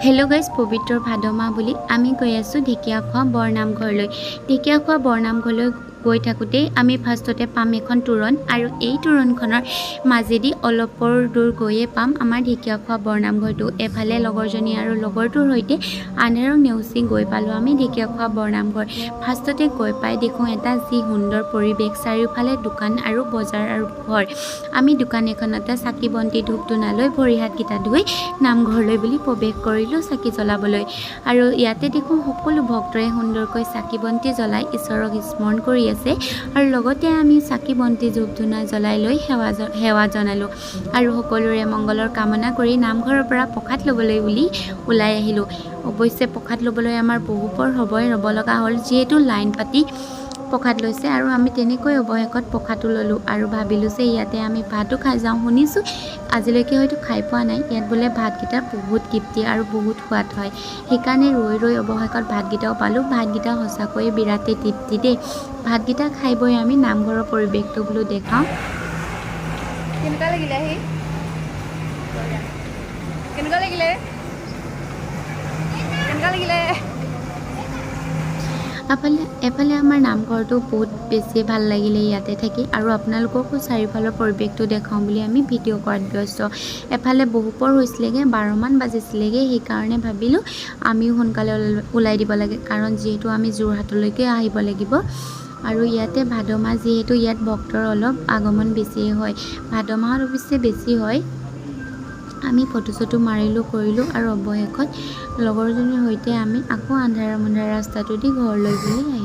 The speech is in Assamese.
হেল্ল' গাইজ, পবিত্ৰ ভাদ মাহ বুলি আমি গৈ আছোঁ ঢেকীয়াখোৱা বৰনামঘৰলৈ। ঢেকীয়াখোৱা বৰনামঘৰলৈ গৈ থাকোঁতেই আমি ফাৰ্ষ্টতে পাম এখন তোৰণ, আৰু এই তোৰণখনৰ মাজেদি অলপ দূৰ গৈয়ে পাম আমাৰ ঢেকীয়াখোৱা বৰনামঘৰটো। এফালে লগৰজনী আৰু লগৰটোৰ সৈতে আনেৰক নেওচি গৈ পালোঁ আমি ঢেকীয়াখোৱা বৰনামঘৰ। ফাৰ্ষ্টতে গৈ পাই দেখোঁ এটা যি সুন্দৰ পৰিৱেশ, চাৰিওফালে দোকান আৰু বজাৰ আৰু ঘৰ। আমি দোকান এখনতে চাকি বন্তি ধূপ ধূনা লৈ ভৰি হাতকেইটা ধুই নামঘৰলৈ বুলি প্ৰৱেশ কৰিলোঁ চাকি জ্বলাবলৈ। আৰু ইয়াতে দেখোঁ সকলো ভক্তৰে সুন্দৰকৈ চাকি বন্তি জ্বলাই ঈশ্বৰক স্মৰণ কৰি আছে, আৰু লগতে আমি চাকি বন্তি ধূপ ধূনা জ্বলাই লৈ সেৱা জনালোঁ আৰু সকলোৰে মংগলৰ কামনা কৰি নামঘৰৰ পৰা প্ৰসাদ ল'বলৈ বুলি ওলাই আহিলোঁ। অৱশ্যে প্ৰসাদ ল'বলৈ আমাৰ বহু পৰ সময় ৰ'ব লগা হ'ল, যিহেতু লাইন পাতি প্ৰসাদ লৈছে, আৰু আমি তেনেকৈ অৱশেষত প্ৰসাদো ল'লোঁ আৰু ভাবিলোঁ যে ইয়াতে আমি ভাতো খাই যাওঁ। শুনিছোঁ আজিলৈকে হয়তো খাই পোৱা নাই, ইয়াত বোলে ভাতকেইটা বহুত তৃপ্তি আৰু বহুত সোৱাদ হয়। সেইকাৰণে ৰৈ অৱশেষত ভাতকেইটাও পালোঁ। ভাতকেইটা সঁচাকৈয়ে বিৰাটেই তৃপ্তি দেই। ভাতকেইটা খাই বৈ আমি নামঘৰৰ পৰিৱেশটো বোলো দেখাওঁ। কেনেকুৱা লাগিলে আহি? কেনেকুৱা লাগিলে? এফালে আমাৰ নামঘৰটো বহুত বেছি ভাল লাগিলে ইয়াতে থাকি, আৰু আপোনালোককো চাৰিওফালৰ পৰিৱেশটো দেখাওঁ বুলি আমি ভিডিঅ' কৰাত ব্যস্ত। এফালে বহুপৰ হৈছিলেগৈ, 12 মান বাজিছিলেগৈ। সেইকাৰণে ভাবিলোঁ আমিও সোনকালে ওলাই দিব লাগে, কাৰণ যিহেতু আমি যোৰহাটলৈকে আহিব লাগিব। আৰু ইয়াতে ভাদ মাহ, যিহেতু ইয়াত ভক্তৰ অলপ আগমন বেছিয়ে হয়, ভাদ মাহত অৱশ্যে বেছি হয়। আমি ফটো চটো মাৰিলোঁ কৰিলোঁ, আৰু অৱশেষত লগৰজনীৰ সৈতে আমি আকৌ আন্ধাৰা মুন্ধাৰা ৰাস্তাটো দি ঘৰলৈ বুলি আহিলোঁ।